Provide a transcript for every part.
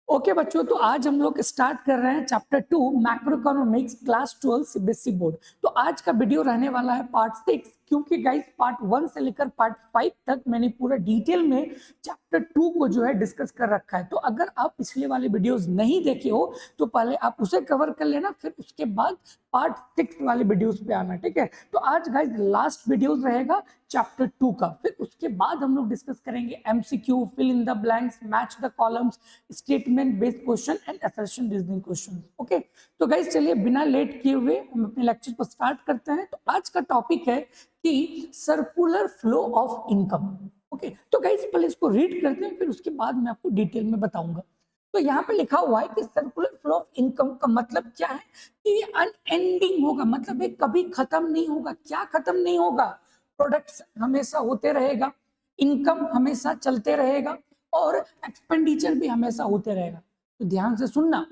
Okay बच्चों, तो आज हम लोग स्टार्ट कर रहे हैं chapter 2 macro economics class 12 CBSE board. तो आज का वीडियो रहने वाला है पार्ट 6, क्योंकि गाइस पार्ट 1 से लेकर पार्ट 5 तक मैंने पूरा डिटेल में चैप्टर 2 को जो है डिस्कस कर रखा है। तो अगर आप पिछले वाले वीडियोस नहीं देखे हो तो पहले आप उसे कवर कर लेना, फिर उसके बाद पार्ट 6 वाले वीडियोस पे आना, ठीक है। तो आज गाइस लास्ट वीडियोस रहेगा चैप्टर 2 का, फिर उसके बाद हम लोग डिस्कस करेंगे MCQ, fill in the blanks, match the columns, statement based question and assertion reasoning question. Okay, तो गाइस चलिए बिना लेट किए हुए हम अपने लेक्चर को स्टार्ट करते हैं। तो आज का टॉपिक है कि circular flow of income. Okay, तो गाइस पहले इसको रीड करते हैं, फिर उसके बाद मैं आपको डिटेल में बताऊंगा। तो यहाँ पे लिखा हुआ है कि सर्कुलर फ्लो ऑफ इनकम का मतलब क्या है कि ये अनएंडिंग होगा, मतलब ये कभी खत्म नहीं होगा। क्या खत्म नहीं होगा? प्रोडक्शन हमेशा होते रहेगा, इनकम हमेशा चलते रहेगा और एक्सपेंडिचर भी हमेशा होते रहेगा। तो ध्यान से सुनना,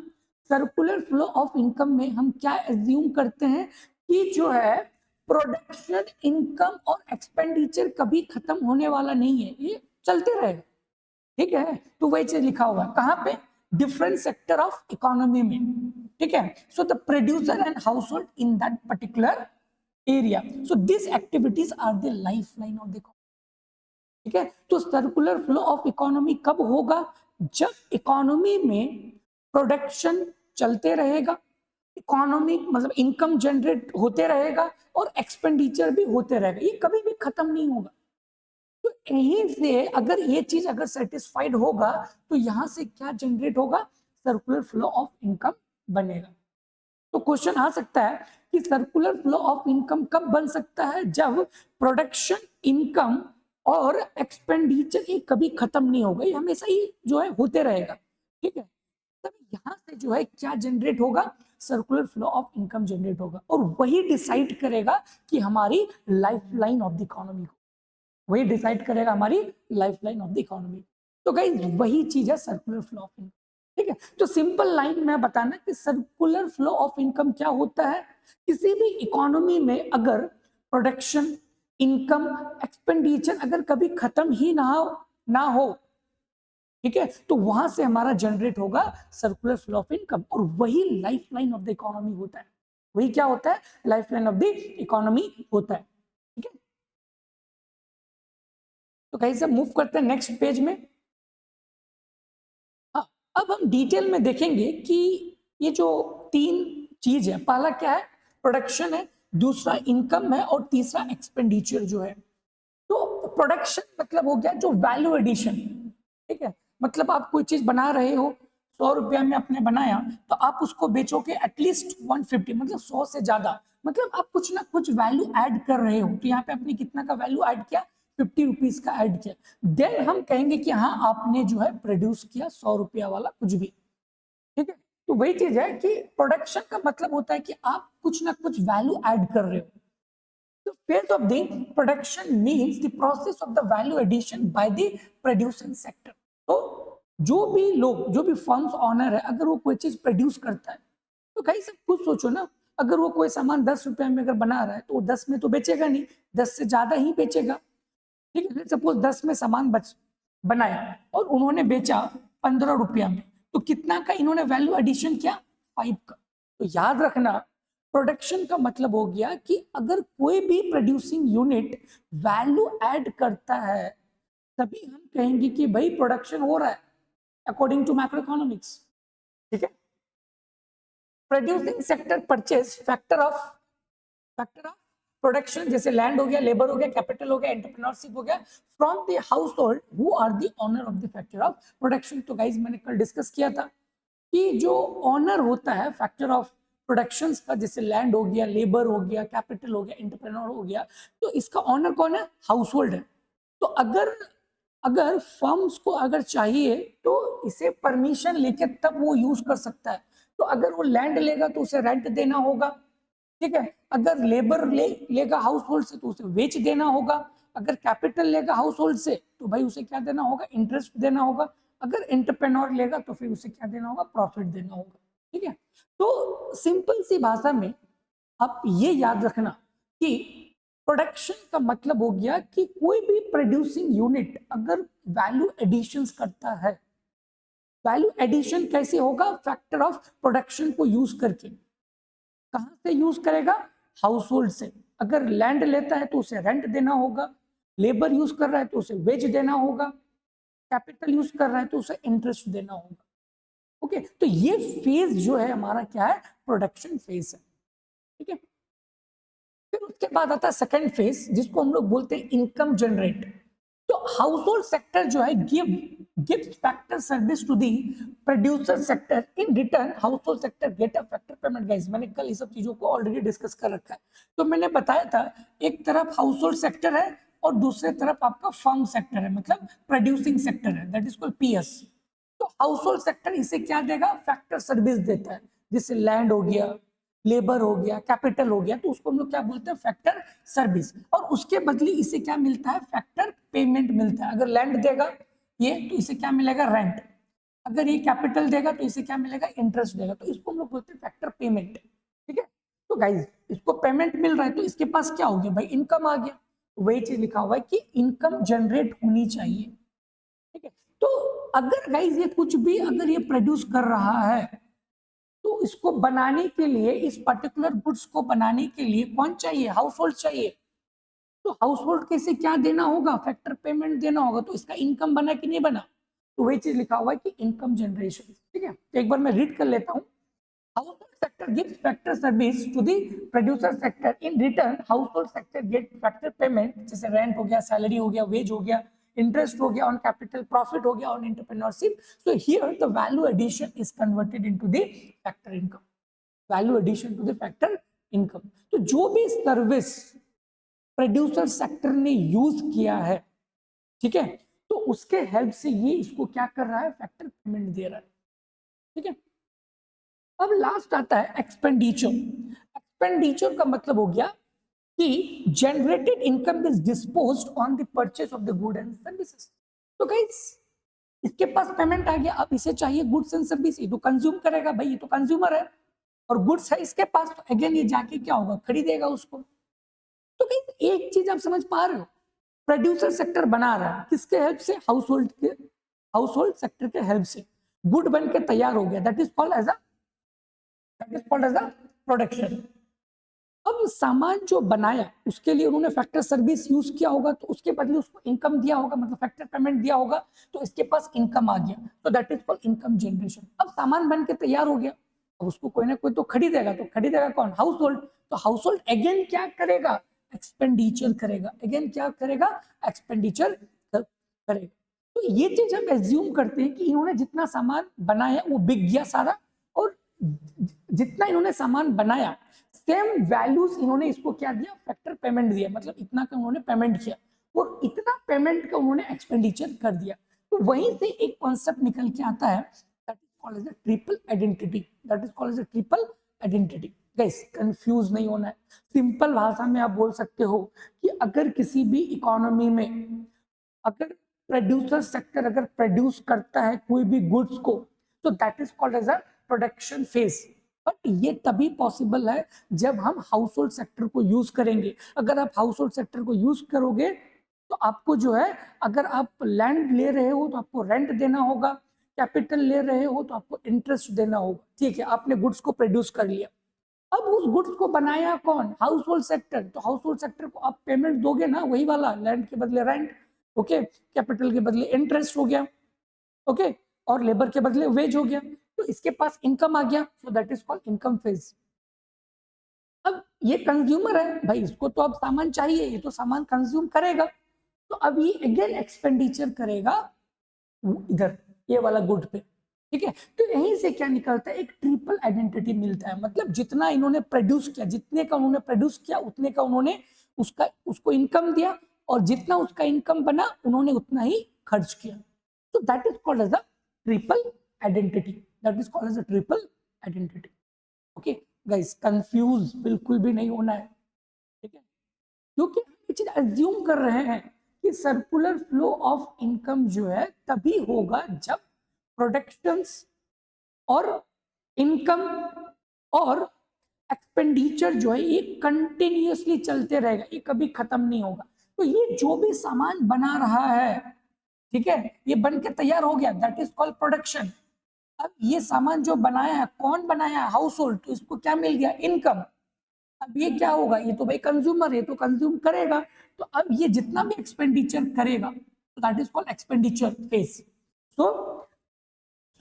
सर्कुलर फ्लो ऑफ इनकम में हम क्या एज्यूम करते हैं कि जो है प्रोडक्शन, इनकम और एक्सपेंडिचर कभी खत्म होने वाला नहीं है, ये चलते रहेगा, ठीक है। तो वही चीज लिखा हुआ है कहाँ पे? डिफरेंट सेक्टर ऑफ इकोनॉमी में, ठीक है। So the producer and household in that particular area, so this activities are the lifeline of the, ठीक है। तो सर्कुलर फ्लो ऑफ इकोनॉमी कब होगा? जब इकोनॉमी में प्रोडक्शन चलते रहेगा, इकोनॉमी मतलब इनकम जनरेट होते रहेगा और एक्सपेंडिचर भी होते रहेगा, ये कभी भी खत्म नहीं होगा। तो यहीं से अगर ये चीज अगर सेटिस्फाइड होगा तो यहां से क्या जनरेट होगा? सर्कुलर फ्लो ऑफ इनकम बनेगा। तो क्वेश्चन आ सकता है कि सर्कुलर फ्लो ऑफ इनकम कब बन सकता है? जब प्रोडक्शन, इनकम और एक्सपेंडिचर ये कभी खत्म नहीं होगा, ये हमेशा ही जो है होते रहेगा, ठीक है। तब यहां से जो है क्या जनरेट होगा? Circular flow of income generate होगा और वही डिसाइड करेगा कि हमारी life line of the economy को, वही डिसाइड करेगा हमारी life line of the economy. तो गाइस वही चीज है सर्कुलर फ्लो ऑफ इनकम, ठीक है। तो सिंपल लाइन में बताना कि सर्कुलर फ्लो ऑफ इनकम क्या होता है। किसी भी इकोनॉमी में अगर प्रोडक्शन, इनकम, एक्सपेंडिचर अगर कभी खत्म ही ना हो, ठीक है, तो वहां से हमारा जनरेट होगा सर्कुलर फ्लो ऑफ इनकम और वही life line of the economy होता है। वही क्या होता है? Life line of the economy होता है, ठीक है। तो कहीं से मूव करते हैं नेक्स्ट पेज में। हाँ, अब हम डिटेल में देखेंगे कि ये जो तीन चीज है, पहला क्या है? प्रोडक्शन है, दूसरा इनकम है और तीसरा एक्सपेंडिचर जो है। तो प्रोडक्शन मतलब हो गया जो वैल्यू एडिशन, ठीक है। मतलब आप कोई चीज बना रहे हो, 100 रुपया में आपने बनाया, तो आप उसको बेचोगे एटलीस्ट 150, मतलब 100 से ज्यादा, मतलब आप कुछ ना कुछ वैल्यू ऐड कर रहे हो। तो यहाँ पे आपने कितना का वैल्यू ऐड किया? 50 रुपीज का ऐड किया। देन हम कहेंगे कि हाँ आपने जो है प्रोड्यूस किया 100 रुपया वाला कुछ भी, ठीक है। तो वही चीज है कि प्रोडक्शन का मतलब होता है कि आप कुछ ना कुछ वैल्यू ऐड कर रहे हो। The phase of the production means the process of the value addition by the producing sector. तो जो भी लोग, जो भी फर्म्स ऑनर है, अगर वो कोई चीज प्रोड्यूस करता है, तो कहीं से खुद सोचो ना, अगर वो कोई सामान 10 रुपए में अगर बना रहा है तो वो 10 में तो बेचेगा नहीं, 10 से ज्यादा ही बेचेगा, ठीक है। सपोज 10 में सामान बनाया और उन्होंने बेचा 15 रुपया में, तो कितना का इन्होंने वैल्यू एडिशन किया? 5 का। तो याद रखना, प्रोडक्शन का मतलब हो गया कि अगर कोई भी प्रोड्यूसिंग यूनिट वैल्यू ऐड करता है तभी हम कहेंगे कि भाई प्रोडक्शन हो रहा है अकॉर्डिंग टू मैक्रो इकोनॉमिक्स, ठीक है। Producing sector purchase factor of production, जैसे लैंड हो गया, लेबर हो गया, कैपिटल हो गया, एंटरप्रेन्योरशिप हो गया, from the household who are the owner of the factor of production. तो गाइज मैंने कल डिस्कस किया था कि जो ओनर होता है फैक्टर ऑफ प्रोडक्शन का, जैसे लैंड हो गया, लेबर हो गया, कैपिटल हो गया, एंटरप्रेन्योर हो गया, तो इसका ओनर कौन है? हाउस होल्ड है। तो अगर अगर फर्म्स को अगर चाहिए तो इसे परमिशन लेके तब वो यूज कर सकता है। तो अगर वो लैंड लेगा तो उसे रेंट देना होगा, ठीक है। अगर लेबर लेगा हाउस होल्ड से तो उसे वेच देना होगा। अगर कैपिटल लेगा हाउस होल्ड से तो भाई उसे क्या देना होगा? इंटरेस्ट देना होगा। अगर एंटरप्रेन्योर लेगा तो फिर उसे क्या देना होगा? प्रॉफिट देना होगा, ठीक है। तो सिंपल सी भाषा में आप ये याद रखना कि प्रोडक्शन का मतलब हो गया कि कोई भी प्रोड्यूसिंग यूनिट अगर वैल्यू एडिशंस करता है वैल्यू एडिशन कैसे होगा? फैक्टर ऑफ प्रोडक्शन को यूज करके। कहां से यूज करेगा? हाउस होल्ड से। अगर लैंड लेता है तो उसे रेंट देना होगा, लेबर यूज कर रहा है तो उसे वेज देना होगा, कैपिटल यूज कर रहा है तो उसे इंटरेस्ट देना होगा। ओके, तो ये फेज जो है हमारा क्या है? प्रोडक्शन फेज है। ठीक है, फिर उसके बाद आता है सेकेंड फेज, जिसको हम लोग बोलते हैं इनकम जनरेट। तो हाउस होल्ड सेक्टर जो है gives factor service to the producer sector, in return household sector get a factor payment. Guys, मैंने कल ये सब चीजों को ऑलरेडी डिस्कस कर रखा है। तो मैंने बताया था, एक तरफ हाउस होल्ड सेक्टर है और दूसरे तरफ आपका फर्म सेक्टर है, मतलब प्रोड्यूसिंग सेक्टर है, दैट इज कॉल्ड पीएस। तो हाउस होल्ड सेक्टर इसे क्या देगा? फैक्टर सर्विस देता है, जैसे लैंड हो गया, लेबर हो गया, कैपिटल हो गया, तो उसको हम लोग क्या बोलते हैं? Factor service. और उसके बदले इसे क्या मिलता है? फैक्टर पेमेंट मिलता है। अगर लैंड देगा ये, तो इसे क्या मिलेगा? रेंट। अगर ये कैपिटल देगा तो इसे क्या मिलेगा? इंटरेस्ट देगा। तो इसको हम लोग बोलते हैं फैक्टर पेमेंट। ठीक है, तो गाइज इसको पेमेंट मिल रहा है तो इसके पास क्या हो गया भाई? इनकम आ गया। वही चीज लिखा हुआ है कि इनकम जनरेट होनी चाहिए। ठीक है, तो अगर गाइज ये कुछ भी अगर ये प्रोड्यूस कर रहा है, तो इसको बनाने के लिए, इस पर्टिकुलर गुड्स को बनाने के लिए कौन चाहिए? हाउस होल्ड चाहिए। तो हाउस होल्ड के से क्या देना होगा? फैक्टर पेमेंट देना होगा। तो इसका इनकम बना कि नहीं बना? तो वही चीज लिखा हुआ है कि इनकम जनरेशन। ठीक है, तो एक बार मैं रीड कर लेता हूँ। Household sector gives factor service to the producer sector. In return, household sector get factor payment, जैसे रेंट हो गया, सैलरी हो गया, वेज हो गया, इंटरेस्ट हो गया ऑन कैपिटल, प्रॉफिट हो गया on entrepreneurship. So here the value addition is converted into the factor income. Value addition to the factor income. तो जो भी सर्विस प्रोड्यूसर सेक्टर ने यूज किया है, ठीक है, तो उसके हेल्प से ये इसको क्या कर रहा है? फैक्टर पेमेंट दे रहा है। ठीक है, अब लास्ट आता है एक्सपेंडिचर। एक्सपेंडिचर का मतलब हो गया कि generated income is disposed on the purchase of the good and services. तो गाइस इसके पास पेमेंट आ गया, अब इसे चाहिए गुड्स एंड सर्विस, ये तो कंज्यूम करेगा भाई, ये तो कंज्यूमर है और गुड्स है इसके पास, तो अगेन ये जाके क्या होगा? खरीदेगा उसको। तो गाइस एक चीज आप समझ पा रहे हो, प्रोड्यूसर सेक्टर बना रहा है किसके हेल्प से? हाउस होल्ड सेक्टर के हेल्प से गुड बन के तैयार हो गया, that is called as a production. अब सामान जो बनाया उसके लिए उन्होंने फैक्टर सर्विस यूज किया होगा, तो उसके बदले उसको इनकम दिया होगा, मतलब फैक्टर पेमेंट दिया होगा, तो इसके पास इनकम आ गया, तो that is called income generation. अब सामान बन के तैयार हो गया, अब उसको कोई ना कोई तो खरीदेगा, तो खरीदेगा कौन? House hold. तो हाउस होल्ड अगेन क्या करेगा? एक्सपेंडिचर करेगा। अगेन क्या करेगा? एक्सपेंडिचर करेगा। तो ये चीज हम एज्यूम करते हैं कि इन्होंने जितना सामान बनाया वो बिक गया सारा, और जितना इन्होंने सामान बनाया सेम वैल्यूज इन्होंने इसको क्या दिया? फैक्टर पेमेंट दिया, मतलब इतना का उन्होंने पेमेंट किया और इतना पेमेंट का उन्होंने एक्सपेंडिचर कर दिया। तो वहीं से एक कॉन्सेप्ट निकल के आता है, that is called as a triple identity. That is called as a triple identity. Guys confuse नहीं होना है, सिंपल भाषा में आप बोल सकते हो कि अगर किसी भी इकोनॉमी में अगर प्रोड्यूसर सेक्टर अगर प्रोड्यूस करता है कोई भी गुड्स को, तो that is called as a production phase. But ये तभी पॉसिबल है जब हम हाउस होल्ड सेक्टर को यूज करेंगे। अगर आप हाउस होल्ड सेक्टर को यूज करोगे तो आपको जो है, अगर आप लैंड ले रहे हो तो आपको रेंट देना होगा, कैपिटल ले रहे हो तो आपको इंटरेस्ट देना होगा। ठीक है, आपने गुड्स को प्रोड्यूस कर लिया, अब उस गुड्स को बनाया कौन? House hold sector. तो हाउस होल्ड सेक्टर को आप पेमेंट दोगे ना, वही वाला, लैंड के बदले रेंट, ओके, कैपिटल के बदले इंटरेस्ट हो गया, ओके, और लेबर के बदले वेज हो गया, तो इसके पास इनकम आ गया, so that is called income phase. अब ये कंज्यूमर है भाई, इसको तो अब सामान चाहिए, ये तो सामान कंज्यूम करेगा, तो अब ये अगेन एक्सपेंडिचर करेगा इधर ये वाला गुड पे। ठीक है, तो यहीं से क्या निकलता है? एक ट्रिपल आइडेंटिटी मिलता है, मतलब जितना इन्होंने प्रोड्यूस किया, जितने का उन्होंने प्रोड्यूस किया उतने का उन्होंने उसको इनकम दिया, और जितना उसका इनकम बना उन्होंने उतना ही खर्च किया। तो that is called as a triple identity. That is called as a triple identity. Okay guys, confuse बिल्कुल भी नहीं होना है। ठीक है, क्योंकि हम ये चीज अज्यूम कर रहे हैं कि सर्कुलर फ्लो ऑफ इनकम जो है तभी होगा जब प्रोडक्शंस और इनकम और एक्सपेंडिचर जो है ये कंटिन्यूअसली चलते रहेगा, ये कभी खत्म नहीं होगा। तो ये जो भी सामान बना रहा है, ठीक है, ये बन के तैयार हो गया, दैट इज कॉल्ड प्रोडक्शन। अब ये सामान जो बनाया है, कौन बनाया है? हाउस होल्ड, तो इसको क्या मिल गया? इनकम। अब ये क्या होगा? ये तो भाई कंज्यूमर है, तो कंज्यूम करेगा। तो अब ये जितना भी एक्सपेंडिचर करेगा, तो that is called expenditure phase. So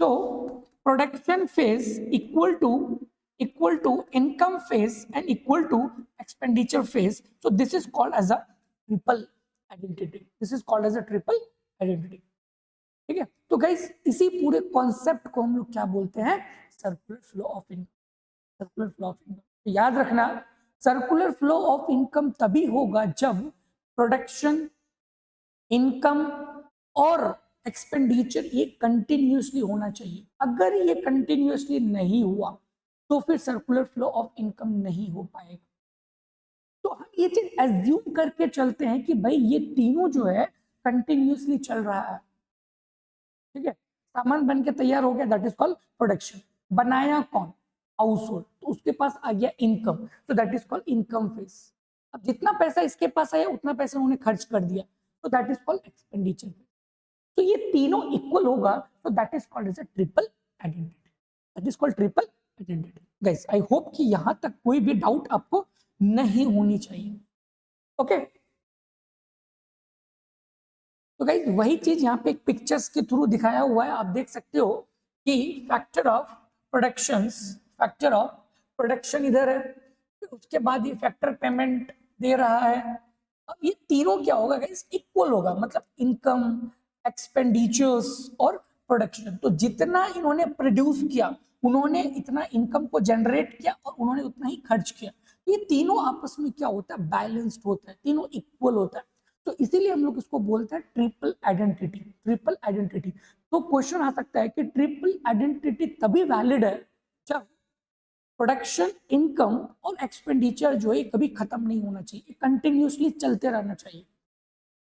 so production phase equal to income phase and equal to expenditure phase. So this is called as a triple identity. This is called as a triple identity. ठीक है? तो guys इसी पूरे concept को हम लोग क्या बोलते हैं? Circular flow of income. Circular flow of income. तो याद रखना, सर्कुलर फ्लो ऑफ इनकम तभी होगा जब प्रोडक्शन, इनकम और एक्सपेंडिचर ये कंटिन्यूसली होना चाहिए। अगर ये कंटिन्यूसली नहीं हुआ तो फिर सर्कुलर फ्लो ऑफ इनकम नहीं हो पाएगा। तो हम ये चीज एज्यूम करके चलते हैं कि भाई ये तीनों जो है कंटिन्यूसली चल रहा है। ठीक है, सामान बन के तैयार हो गया, दैट इज कॉल्ड प्रोडक्शन। बनाया कौन? हाउस होल्ड, तो उसके पास आ गया इनकम, तो that is called income phase. अब जितना पैसा इसके पास आया उतना पैसा उन्होंने खर्च कर दिया, तो दैट इज कॉल्ड एक्सपेंडिचर। तो ये तीनों इक्वल होगा, तो that is called as a triple identity. That is called triple identity. Guys I hope कि यहां तक कोई भी डाउट आपको नहीं होनी चाहिए। ओके तो गाइस वही चीज यहाँ पे एक पिक्चर्स के थ्रू दिखाया हुआ है, आप देख सकते हो कि फैक्टर ऑफ प्रोडक्शन इधर है, फिर उसके बाद ये फैक्टर पेमेंट दे रहा है। अब ये तीनों क्या होगा गाइस? इक्वल होगा, मतलब इनकम, एक्सपेंडिचर्स और प्रोडक्शन। तो जितना इन्होंने प्रोड्यूस किया उन्होंने इतना इनकम को जनरेट किया और उन्होंने उतना ही खर्च किया। ये तीनों आपस में क्या होता है? बैलेंस्ड होता है, तीनों इक्वल होता है। तो इसीलिए हम लोग इसको बोलते हैं ट्रिपल आइडेंटिटी। Triple identity. तो क्वेश्चन आ सकता है कि ट्रिपल आइडेंटिटी तभी वैलिड है जब प्रोडक्शन, इनकम और एक्सपेंडिचर जो है कभी खत्म नहीं होना चाहिए, कंटिन्यूसली चलते रहना चाहिए।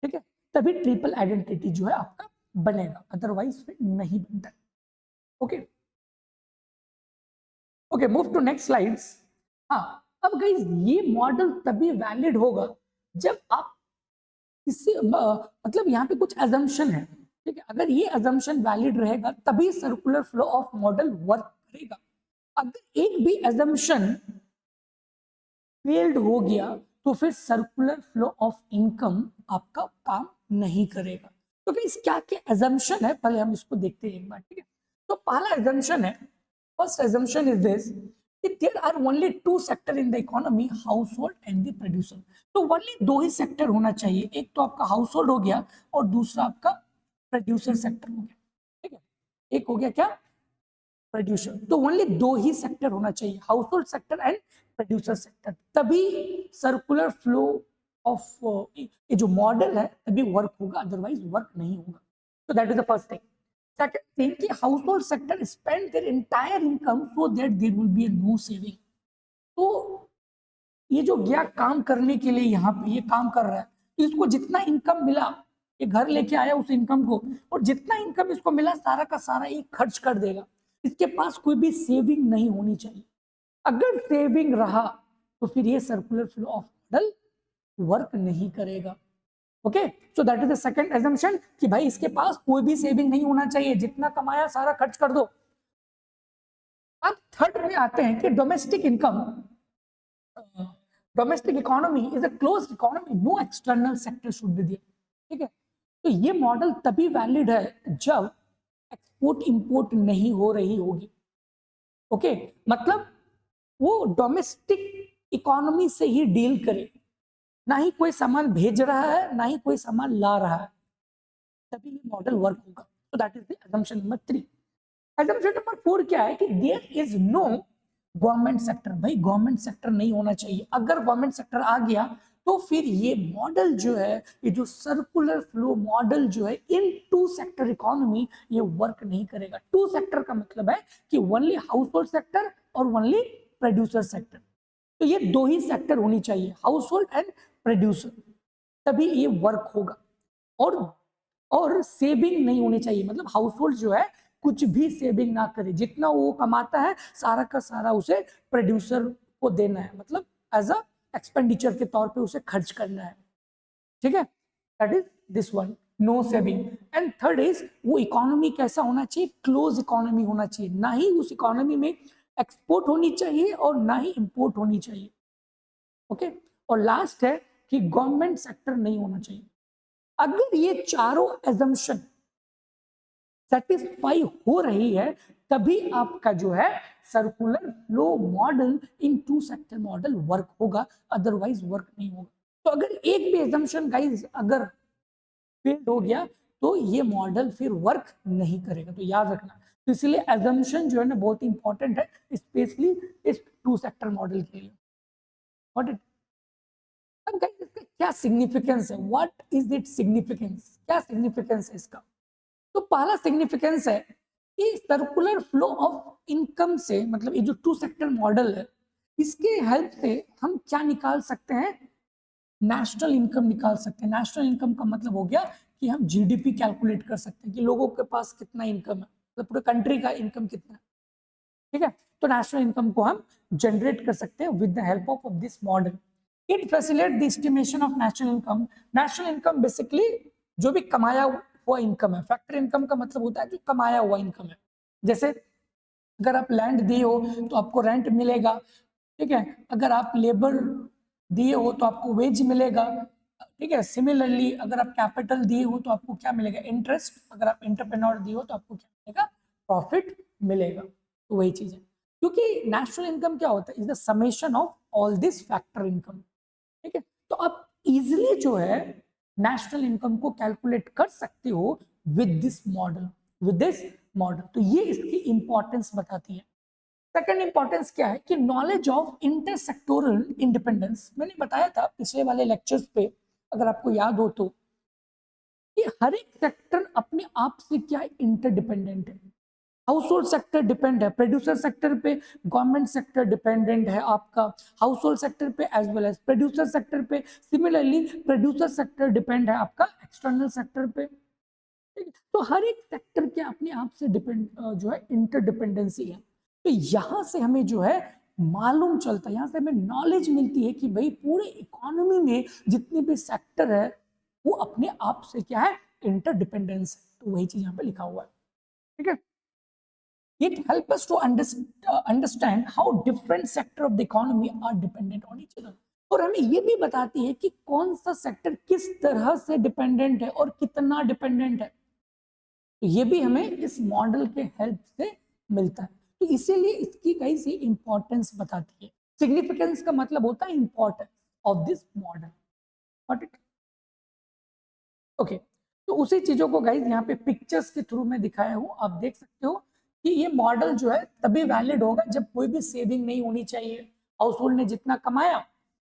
ठीक है, तभी ट्रिपल आइडेंटिटी जो है आपका बनेगा, अदरवाइज फिर नहीं बनता। Okay okay, move to next slides. हाँ, अब गाइस ये मॉडल तभी वैलिड होगा जब आप इससे मतलब यहाँ पे कुछ अजम्पशन है। ठीक है, अगर ये अजम्पशन वैलिड रहेगा तभी circular flow of model work करेगा। अगर एक भी अजम्पशन फेल्ड हो गया तो फिर सर्कुलर फ्लो ऑफ इनकम आपका काम नहीं करेगा। तो गाइस क्या क्या अजम्पशन है, पहले हम इसको देखते हैं एक बार। ठीक है, तो पहला अजम्पशन है, first assumption is this, that there are only two sector in the economy, household and the producer। तो only दो ही सेक्टर होना चाहिए, एक तो आपका हाउस होल्ड हो गया और दूसरा आपका प्रोड्यूसर सेक्टर हो गया। ठीक है, एक हो गया क्या? प्रोड्यूसर। तो ओनली दो ही सेक्टर होना चाहिए, house hold sector and producer sector, तभी सर्कुलर फ्लो ऑफ ये जो मॉडल है तभी वर्क होगा, अदरवाइज वर्क नहीं होगा। तो that is the first thing. Second thing कि household sector spend their entire income so that there will be no saving। तो ये जो गया काम करने के लिए यहाँ पे ये काम कर रहा है, तो इसको जितना इनकम मिला, ये घर लेके आया उस इनकम को, और जितना इनकम इसको मिला सारा का सारा ये खर्च कर देगा। इसके पास कोई भी सेविंग नहीं होनी चाहिए। अगर सेविंग रहा तो फिर ये circular flow of model work नहीं करेगा। Okay, so that is the second assumption कि भाई इसके पास कोई भी सेविंग नहीं होना चाहिए, जितना कमाया सारा खर्च कर दो। अब थर्ड में आते हैं कि domestic income, domestic economy is a closed economy, no external sector should be there. ठीक है, तो ये मॉडल तभी वैलिड है जब एक्सपोर्ट इंपोर्ट नहीं हो रही होगी। ओके, मतलब वो डोमेस्टिक इकोनॉमी से ही डील करे, ना ही कोई सामान भेज रहा है ना ही कोई सामान ला रहा है, तभी ये मॉडल वर्क होगा। तो that is the assumption number 3। assumption number 4 क्या है कि there is no government sector. भाई गवर्नमेंट सेक्टर नहीं होना चाहिए। अगर गवर्नमेंट सेक्टर आ गया तो फिर ये मॉडल जो है, ये जो सर्कुलर फ्लो मॉडल जो है इन टू सेक्टर इकोनॉमी, ये वर्क नहीं करेगा। टू सेक्टर का मतलब है कि ओनली हाउस होल्ड सेक्टर और ओनली प्रोड्यूसर सेक्टर। तो ये दो ही सेक्टर होनी चाहिए, हाउस होल्ड एंड प्रोड्यूसर, तभी ये वर्क होगा। और सेविंग नहीं होनी चाहिए, मतलब हाउस होल्ड जो है कुछ भी सेविंग ना करे, जितना वो कमाता है सारा का सारा उसे प्रोड्यूसर को देना है, मतलब एज अ एक्सपेंडिचर के तौर पे उसे खर्च करना है। ठीक है, that is this one. No saving. And third is वो इकोनॉमी कैसा होना चाहिए, क्लोज इकोनॉमी होना चाहिए, ना ही उस इकोनॉमी में एक्सपोर्ट होनी चाहिए और ना ही इंपोर्ट होनी चाहिए। ओके, और लास्ट है कि गवर्नमेंट सेक्टर नहीं होना चाहिए। अगर ये चारों एजम्पशन सेटिस्फाई हो रही है तभी आपका जो है circular flow model in two sector model work होगा, अदरवाइज वर्क नहीं होगा। तो अगर एक भी एजम्पशन गाइस अगर फेल्ड हो गया तो ये मॉडल फिर वर्क नहीं करेगा, तो याद रखना। तो इसलिए एजम्पशन जो है ना बहुत इंपॉर्टेंट है, स्पेशली इस टू सेक्टर मॉडल के लिए। व्हाट इट, अब गाइस इसका क्या सिग्निफिकेंस है, व्हाट इज इट सिग्निफिकेंस, क्या सिग्निफिकेंस है इसका? तो पहला सिग्निफिकेंस है कि सर्कुलर फ्लो ऑफ इनकम से, मतलब ये जो टू सेक्टर मॉडल है इसके हेल्प से हम क्या निकाल सकते हैं, नेशनल इनकम निकाल सकते हैं। नेशनल इनकम का मतलब हो गया कि हम जीडीपी कैलकुलेट कर सकते हैं कि लोगों के पास कितना इनकम है, मतलब पूरे कंट्री का इनकम कितना है, ठीक है। तो नेशनल इनकम को हम जनरेट कर सकते हैं with the help of this model. It facilitate the estimation of national income. National income basically जो भी कमाया हुआ इनकम है, फैक्टर इनकम का मतलब होता है जो कमाया हुआ इनकम है। जैसे अगर आप लैंड दिए हो तो आपको रेंट मिलेगा, ठीक है। अगर आप लेबर दिए हो तो आपको वेज मिलेगा, ठीक है। सिमिलरली अगर आप कैपिटल दिए हो तो आपको क्या मिलेगा, इंटरेस्ट। अगर आप एंटरप्रेन्योर दिए हो तो आपको क्या मिलेगा, प्रॉफिट मिलेगा। तो वही चीज है, क्योंकि नेशनल इनकम क्या होता है, is the summation of all this factor income, ठीक है। तो आप इजिली जो है नेशनल इनकम को कैलकुलेट कर सकते हो with this model, with this model. तो ये इसकी इंपॉर्टेंस बताती है। सेकंड इंपॉर्टेंस क्या है कि नॉलेज ऑफ इंटरसेक्टोरल इंडिपेंडेंस। मैंने बताया था पिछले वाले लेक्चर्स पे, अगर आपको याद हो तो, कि हर एक सेक्टर अपने आप से क्या इंटरडिपेंडेंट है। हाउस होल्ड सेक्टर डिपेंड है प्रोड्यूसर सेक्टर पे, गवर्नमेंट सेक्टर डिपेंडेंट है आपका हाउस होल्ड सेक्टर पे as well as producer sector पे। सिमिलरली प्रोड्यूसर सेक्टर डिपेंड है आपका एक्सटर्नल सेक्टर पे, ठीक है। तो हर एक सेक्टर के अपने आप से डिपेंड जो है इंटरडिपेंडेंसी है। तो यहाँ से हमें जो है मालूम चलता है, यहाँ से हमें नॉलेज मिलती है कि भाई पूरे इकोनॉमी में जितने भी सेक्टर है वो अपने आप से क्या है, इंटरडिपेंडेंस है। तो वही चीज यहाँ पे लिखा हुआ है, ठीक है। It helps us to understand how different sector of the economy are dependent on each other. और हमें ये भी बताती है कि कौन सा सेक्टर किस तरह से डिपेंडेंट है और कितना डिपेंडेंट है। तो ये भी हमें इस मॉडल के हेल्प से मिलता है। तो इसीलिए इसकी कई सी इंपॉर्टेंस बताती है। सिग्निफिकेंस का मतलब होता है importance of this model. What it, okay. तो उसी चीजों को गाइज यहाँ पे पिक्चर्स के थ्रू में दिखाया हूँ, आप देख सकते हो कि ये मॉडल जो है तभी वैलिड होगा जब कोई भी सेविंग नहीं होनी चाहिए। हाउस होल्ड ने जितना कमाया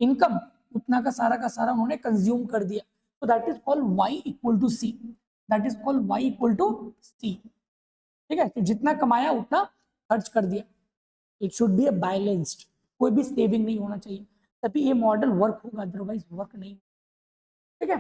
इनकम उतना का सारा उन्होंने कंज्यूम कर दिया। तो that is called Y equal to C, that is called Y equal to C, ठीक है। तो जितना कमाया उतना खर्च कर दिया। It should be a balanced, कोई भी सेविंग नहीं होना चाहिए, तभी ये मॉडल वर्क होगा, अदरवाइज वर्क नहीं, ठीक है।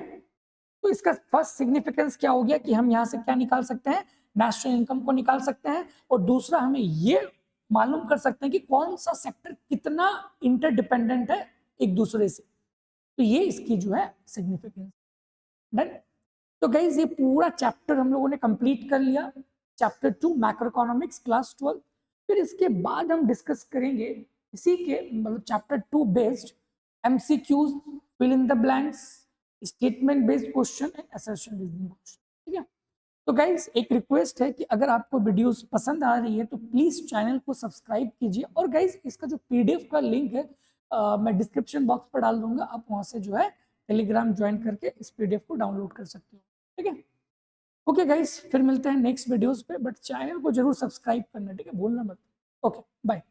तो इसका फर्स्ट सिग्निफिकेंस क्या हो गया कि हम यहाँ से क्या निकाल सकते हैं, नेशनल इनकम को निकाल सकते हैं। और दूसरा हमें ये मालूम कर सकते हैं कि कौन सा सेक्टर कितना इंटरडिपेंडेंट है एक दूसरे से। तो ये इसकी जो है सिग्निफिकेंस। डन। तो गाइज ये पूरा चैप्टर हम लोगों ने कंप्लीट कर लिया, चैप्टर 2 मैक्रो इकोनॉमिक्स क्लास 12। फिर इसके बाद हम डिस्कस करेंगे इसी के मतलब chapter 2 based MCQs, fill in the blanks, statement based question and assertion reasoning question, ठीक है। तो गाइज एक रिक्वेस्ट है कि अगर आपको वीडियोस पसंद आ रही है तो प्लीज चैनल को सब्सक्राइब कीजिए। और गाइज इसका जो पीडीएफ का लिंक है मैं डिस्क्रिप्शन बॉक्स पर डाल दूंगा, आप वहां से जो है टेलीग्राम ज्वाइन करके इस पीडीएफ को डाउनलोड कर सकते हो, ठीक है। ओके गाइज, फिर मिलते हैं नेक्स्ट वीडियोस पे, बट चैनल को जरूर सब्सक्राइब करना, ठीक है, भूलना मत। Okay bye.